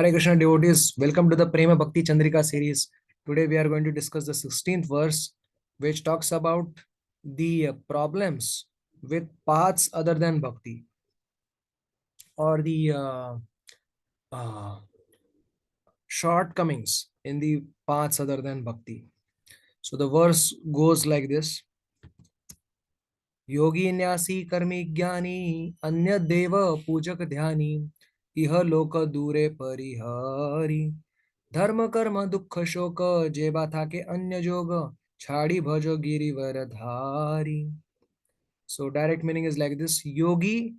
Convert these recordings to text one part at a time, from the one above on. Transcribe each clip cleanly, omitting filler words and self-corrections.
Hare Krishna devotees, welcome to the Prema Bhakti Chandrika series. Today we are going to discuss the 16th verse, which talks about the problems with paths other than Bhakti, or the uh, shortcomings in the paths other than Bhakti. So the verse goes like this: योगी न्यासी कर्मी ज्ञानी अन्य देव पूजक ध्यानी इह लोक दूरे परिहारी धर्म कर्म दुख शोक जेबा था के अन्य जोग छाड़ी भजो गिरिवर धारी. So direct meaning is like this: yogi,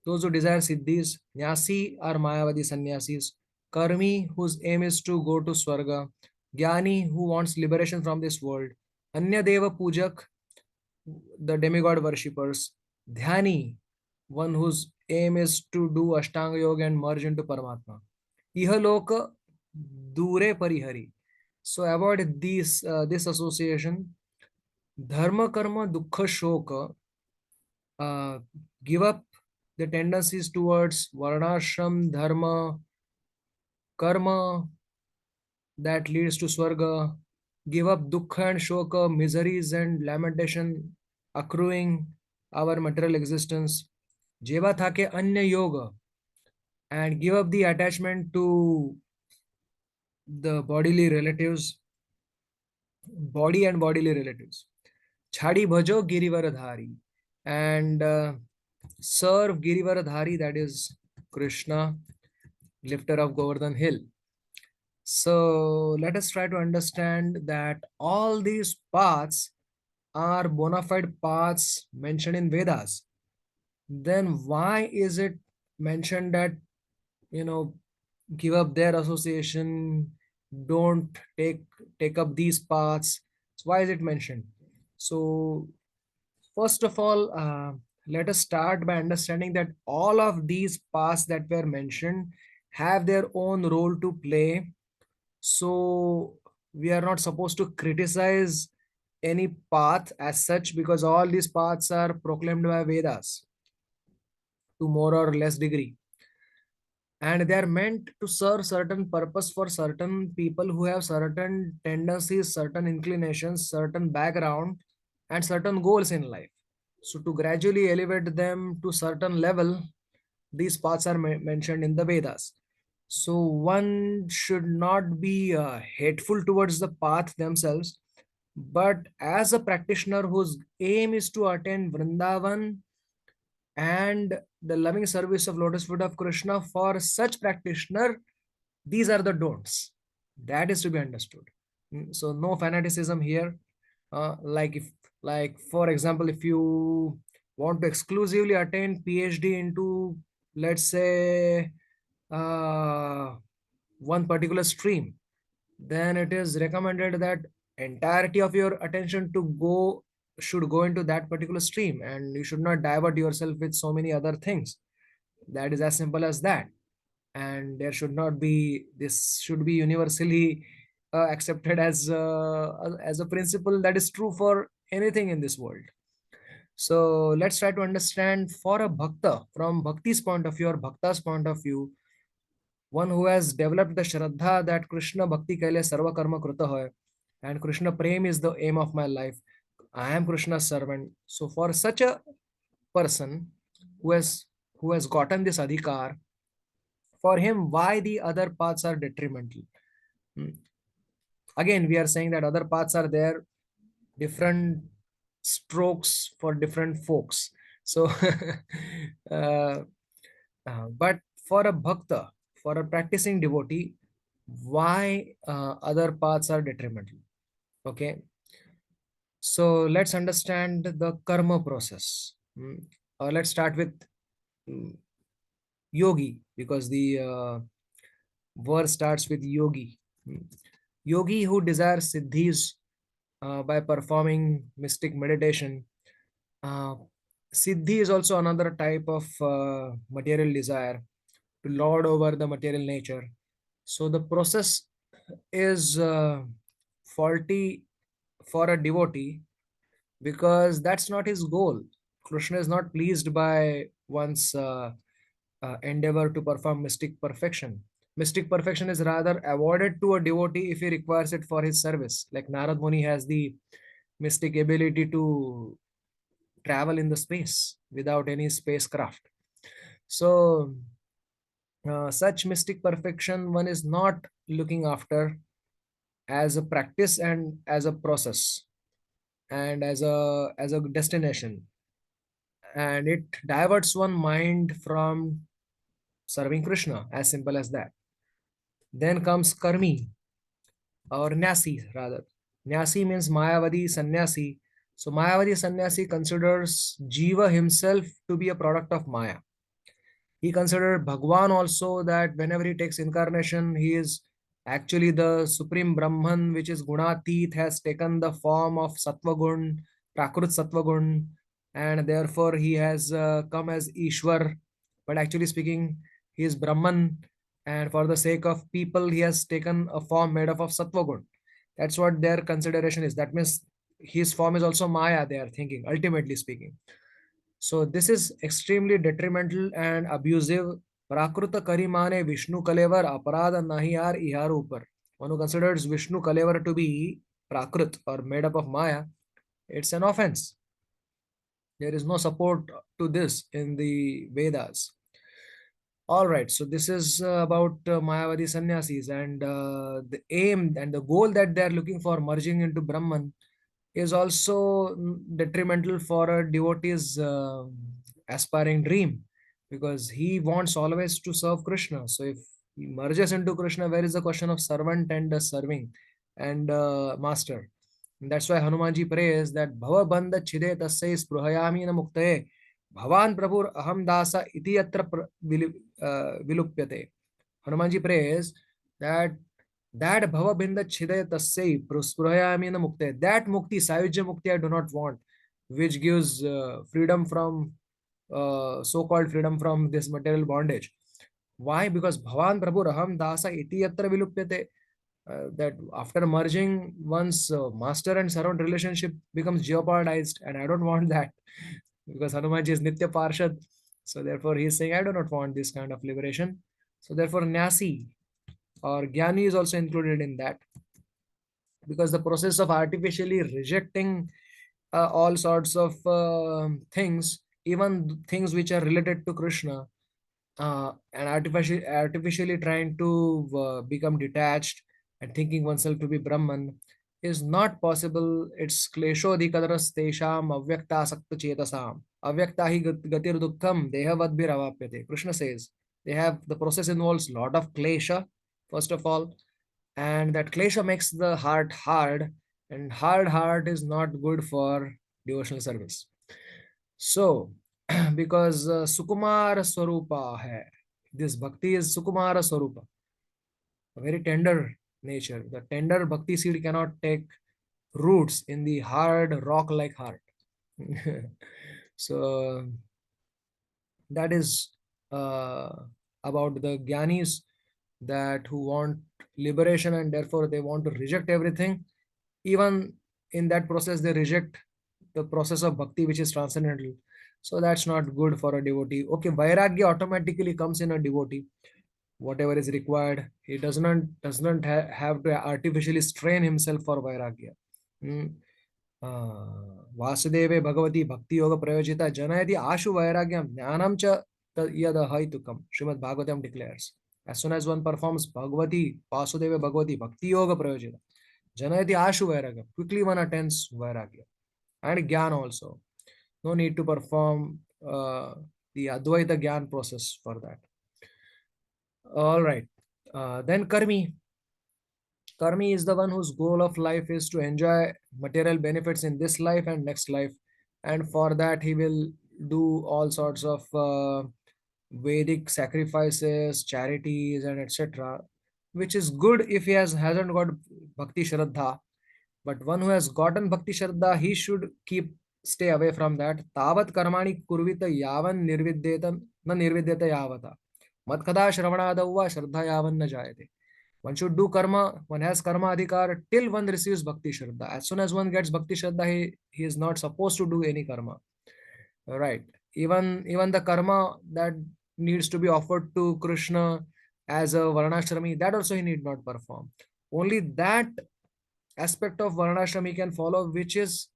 those who desire siddhis; nyasi are mayavadi sannyasis; karmi, whose aim is to go to swarga; jnani, who wants liberation from this world; anya deva pujak, the demigod worshippers; dhyani, one whose aim is to do ashtanga yoga and merge into Paramatma. Ihaloka dure parihari. So avoid this association. Dharma karma dukkha shoka. Give up the tendencies towards varnashram dharma karma that leads to swarga. Give up dukkha and shoka, miseries and lamentation accruing our material existence. Jeva thake anya yoga, and give up the attachment to the bodily relatives, body and bodily relatives. Chhadi bhajo Girivaradhari, and serve Girivaradhari, that is Krishna, lifter of Govardhan Hill. So let us try to understand that all these paths are bona fide paths mentioned in Vedas. Then why is it mentioned that, you know, give up their association, don't take up these paths? So why is it mentioned? So first of all, let us start by understanding that all of these paths that were mentioned have their own role to play. So we are not supposed to criticize any path as such, because all these paths are proclaimed by Vedas to more or less degree, and they are meant to serve certain purpose for certain people who have certain tendencies, certain inclinations, certain background, and certain goals in life. So to gradually elevate them to certain level, these paths are mentioned in the Vedas. So one should not be hateful towards the path themselves, but as a practitioner whose aim is to attain Vrindavan and the loving service of lotus feet of Krishna, for such practitioner, these are the don'ts. That is to be understood. So no fanaticism here. Like if, like for example, if you want to exclusively attain PhD into, let's say, uh, one particular stream, then it is recommended that entirety of your attention to go should go into that particular stream, and you should not divert yourself with so many other things. That is as simple as that. And there should not be, this should be universally accepted as a principle that is true for anything in this world. So let's try to understand, for a bhakta, from bhakti's point of view or bhakta's point of view, one who has developed the shraddha that Krishna bhakti kaile sarva karma kruta hai, and Krishna prem is the aim of my life. I am Krishna's servant. So for such a person who has gotten this adhikar, for him, why the other paths are detrimental? Hmm. Again, we are saying that other paths are there, different strokes for different folks. So, uh, but for a bhakta, for a practicing devotee, why other paths are detrimental? Okay, so let's understand the karma process. Let's start with mm, yogi, because the verse starts with yogi. Mm. Yogi who desires siddhis by performing mystic meditation. Uh, Siddhi is also another type of material desire, to lord over the material nature. So the process is faulty for a devotee, because that's not his goal. Krishna is not pleased by one's endeavor to perform mystic perfection. Mystic perfection is rather awarded to a devotee if he requires it for his service. Like Narad Muni has the mystic ability to travel in the space without any spacecraft. So, such mystic perfection one is not looking after as a practice and as a process and as a destination, and it diverts one mind from serving Krishna, as simple as that. Then comes karmi, or Nyasi rather. Nyasi means Mayavadi sannyasi. So Mayavadi sannyasi considers Jiva himself to be a product of Maya. He considered Bhagwan also, that whenever he takes incarnation, he is actually the supreme Brahman, which is Gunatit, has taken the form of Sattvagun, Prakrut Sattvagun, and therefore he has come as Ishwar. But actually speaking, he is Brahman, and for the sake of people, he has taken a form made up of Sattvagun. That's what their consideration is. That means his form is also Maya, they are thinking, ultimately speaking. So this is extremely detrimental and abusive. Prakruta Karimane Vishnu Kalevar Aparada Nahiyar Ihar Upar. One who considers Vishnu Kalevar to be Prakrut or made up of Maya, it's an offense. There is no support to this in the Vedas. All right, so this is about Mayavadi sannyasis, and the aim and the goal that they are looking for, merging into Brahman, is also detrimental for a devotee's aspiring dream, because he wants always to serve Krishna. So if he merges into Krishna, where is the question of servant and serving and master? And that's why Hanumanji prays that Bhava Bandha Chide Tasya Spruhayami na Muktaye Bhavan Prabhur Aham Dasa Iti Yatra Vilupyate. Hanumanji prays that bhava binda chidaya tassai prasprayami na mukte, that mukti, sayujya mukti, I do not want, which gives freedom from so-called freedom from this material bondage. Why? Because bhavan prabhu raham dasa iti yatra vilupyate, that after merging, one's master and servant relationship becomes jeopardized, and I don't want that, because Hanumanji is nitya parshad. So therefore he is saying, I do not want this kind of liberation. So therefore Nyasi or Gyani is also included in that, because the process of artificially rejecting all sorts of things, even things which are related to Krishna, and artificially trying to become detached and thinking oneself to be Brahman, is not possible. It's kleshodhikadaras tesham avyakta sakta chetasam. Avyakta hi gatir dukkham dehavadbhir avapyate. Krishna says they have, the process involves lot of klesha, first of all, and that klesha makes the heart hard, and hard heart is not good for devotional service. So because sukumara swarupa hai, this bhakti is sukumara swarupa, a very tender nature. The tender bhakti seed cannot take roots in the hard rock like heart. So that is uh, about the gyanis, that who want liberation and therefore they want to reject everything. Even in that process, they reject the process of bhakti, which is transcendental. So that's not good for a devotee. Okay, vairagya automatically comes in a devotee. Whatever is required, he does not have to artificially strain himself for vairagya. Hmm. वासुदेवे Bhagwati भक्ति योग प्रयोजिता जनयति आशु वैराग्यम ज्ञानम च यद हैतुकम. Srimad Bhagavatam declares, as soon as one performs Bhagavati Vasudeva Bhagavati Bhakti Yoga Prayojita Janayati Ashu Vairagya, quickly one attains Vairagya and Gyan also. No need to perform the Advaita Gyan process for that. All right. Then Karmi. Karmi is the one whose goal of life is to enjoy material benefits in this life and next life. And for that, he will do all sorts of Vedic sacrifices, charities, and etc., which is good if he hasn't got Bhakti Shraddha. But one who has gotten Bhakti Shraddha, he should stay away from that. Tavat karmani kurvita yavan nirvidyeta na nirvidyeta yavata. Matkada shravanadavva shraddha yavan na jayate. One should do karma, one has karma adhikar till one receives Bhakti Shraddha. As soon as one gets Bhakti Shraddha, he is not supposed to do any karma. Right. Even the karma that needs to be offered to Krishna as a Varnashrami, that also he need not perform. Only that aspect of Varnashram he can follow, which is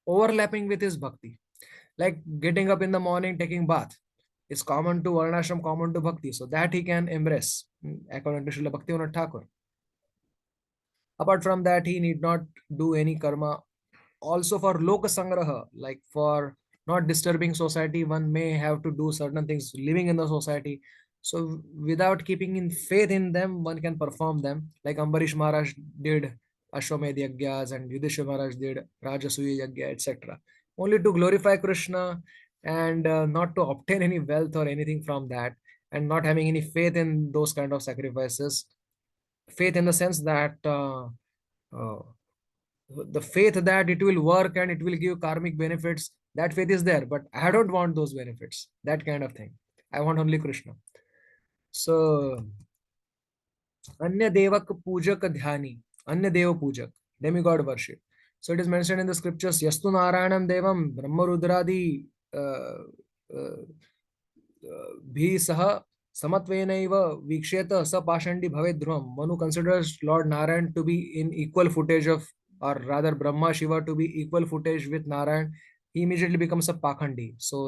overlapping with his bhakti. Like getting up in the morning, taking bath is common to Varnashram, common to bhakti. So that he can embrace, according to Srila Bhaktivinoda Thakur. Apart from that, he need not do any karma. Also for loka sangraha, like for not disturbing society, one may have to do certain things living in the society. So without keeping in faith in them, one can perform them. Like Ambarish Maharaj did Ashwamedh Yagyas and Yudhishthira Maharaj did Rajasuya Yagya, etc. Only to glorify Krishna and not to obtain any wealth or anything from that, and not having any faith in those kind of sacrifices. Faith in the sense that uh, the faith that it will work and it will give karmic benefits, that faith is there, but I don't want those benefits, that kind of thing. I want only Krishna. So Anya Devak Pujak Dhyani, Anya Deva Pujak, demigod worship. So it is mentioned in the scriptures, Yastu Narayanam Devam Brahma Rudradi भी सह समत्वेनैव वीक्षेत स पाषंडी भवेत् ध्रुवम्. One who considers Lord Narayan to be in equal footage of, or rather Brahma Shiva to be equal footage with Narayan, he immediately becomes a pakhandi. So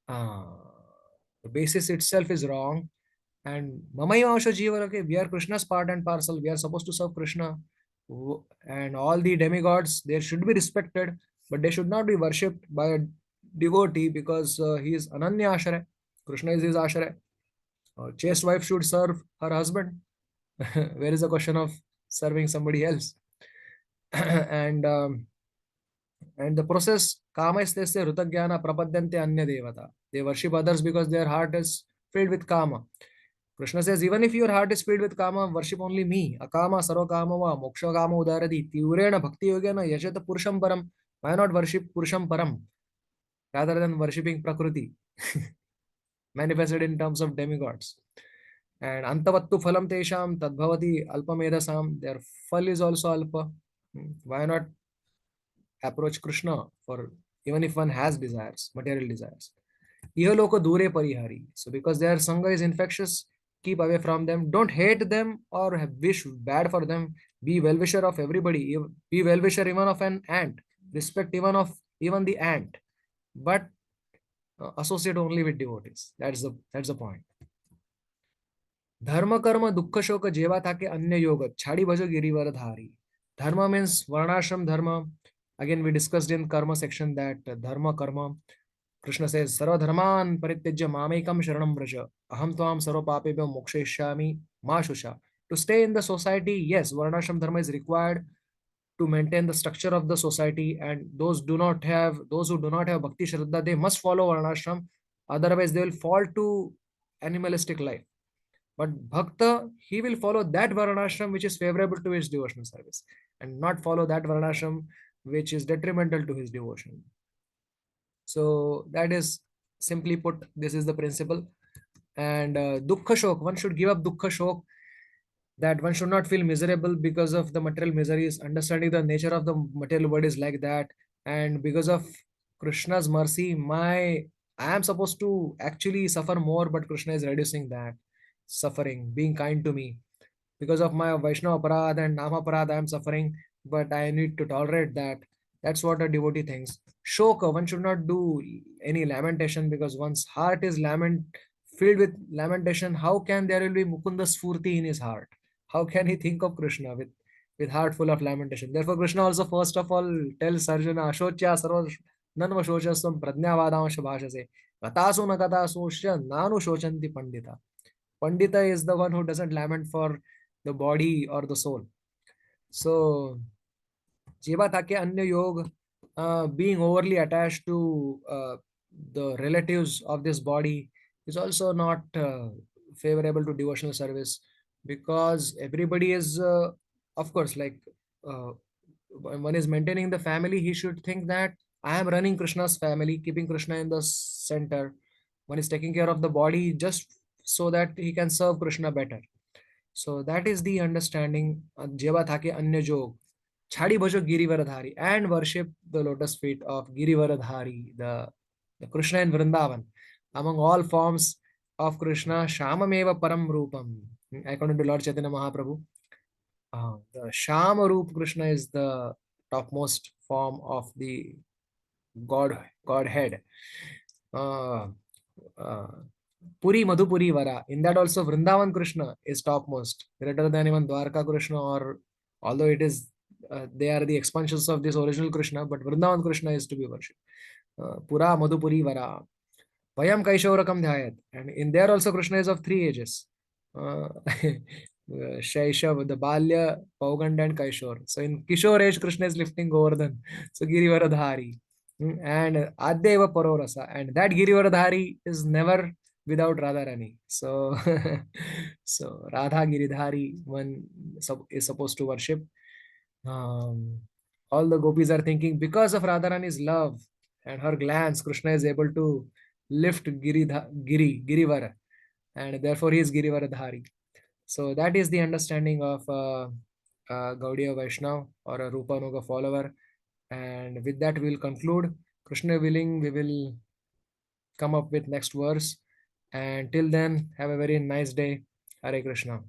uh, the basis itself is wrong. And Mamaiva Asha Jiva, okay, we are Krishna's part and parcel. We are supposed to serve Krishna. And all the demigods, they should be respected, but they should not be worshipped by a devotee because he is Ananya Ashray. Krishna is his Ashray. Chaste wife should serve her husband. Where is the question of serving somebody else? and and the process, kama is tesya rutagyana prapadyante anya devata. They worship others because their heart is filled with kama. Krishna says, even if your heart is filled with kama, worship only me. Akama sarva kama va moksha kama udarati. Tivrena bhakti yogena yajata purusham param. Why not worship purusham param rather than worshipping prakriti? Manifested in terms of demigods. And antavattu phalam tesham tadbhavati alpamedasam. Their phal is also alpa. Why not approach Krishna for, even if one has desires, material desires? Ihaloko dure parihari. So because their sangha is infectious, keep away from them. Don't hate them or wish bad for them. Be well-wisher of everybody. Be well-wisher even of an ant. Respect even the ant. But associate only with devotees. That's the point. Dharma karma dukkha shoka jeva thake anya yoga chhadi bhajo girivar dhari. Dharma means varnashram dharma. Again, we discussed in karma section that dharma karma. Krishna says, Sarva dharman parityajya mamekam sharanam vraja. Aham tvam sarva papebhyo mokshayishyami ma shusha. To stay in the society, yes, varnashram dharma is required to maintain the structure of the society, and those who do not have bhakti shraddha, they must follow varnashram. Otherwise, they will fall to animalistic life. But bhakta, he will follow that varnashram which is favorable to his devotional service, and not follow that varnashram which is detrimental to his devotion. So that is, simply put, this is the principle. And dukkha shok, one should give up dukkha shok, that one should not feel miserable because of the material miseries. Understanding the nature of the material world is like that, and because of Krishna's mercy, I am supposed to actually suffer more, but Krishna is reducing that suffering, being kind to me. Because of my Vaishnava Aparad and Nama Aparad, I am suffering, but I need to tolerate that. That's what a devotee thinks. Shoka, one should not do any lamentation, because one's heart is filled with lamentation. How can there will be Mukunda Sfurti in his heart? How can he think of Krishna with heart full of lamentation? Therefore, Krishna also first of all tells Arjuna, Ashotya sarva nanva shochasam pradnyavadamsha bhashase. Gatasu na gatasu shya nanu shochanti pandita. Pandita is the one who doesn't lament for the body or the soul. So, Jiva Thake Anya Yoga, being overly attached to the relatives of this body is also not favorable to devotional service, because everybody is, of course, like when one is maintaining the family, he should think that I am running Krishna's family, keeping Krishna in the center. One is taking care of the body just so that he can serve Krishna better. So that is the understanding. Jeva Thake Anya Jog. Chhadi Bhajo Girivaradhari, and worship the lotus feet of Girivaradhari, the Krishna in Vrindavan. Among all forms, of Krishna, Shamameva Param Rupam. According to Lord Chaitanya Mahaprabhu, the Shama Roop Krishna is the topmost form of the Godhead. Uh, uh, Puri Madhupuri Vara. In that also Vrindavan Krishna is topmost, greater than even Dwarka Krishna, or although it is they are the expansions of this original Krishna, but Vrindavan Krishna is to be worshipped. Pura Madhupuri Vara. Vayam Kaishorakam Dhyayat. And in there also Krishna is of three ages. Shaishav, the Balya, Paugand and Kaishor. So in Kishore age, Krishna is lifting Govardhan. So Girivaradhari. And Adeva Parorasa. And that Girivaradhari is never without Radharani. So, so Radha Giridhari one is supposed to worship. Um, all the gopis are thinking because of Radharani's love and her glance, Krishna is able to lift Girivara, and therefore he is Girivaradhari. So that is the understanding of Gaudiya Vaishnav or a Rupa Nuga follower. And with that, we'll conclude. Krishna willing, we will come up with next verse. And till then, have a very nice day. Hare Krishna.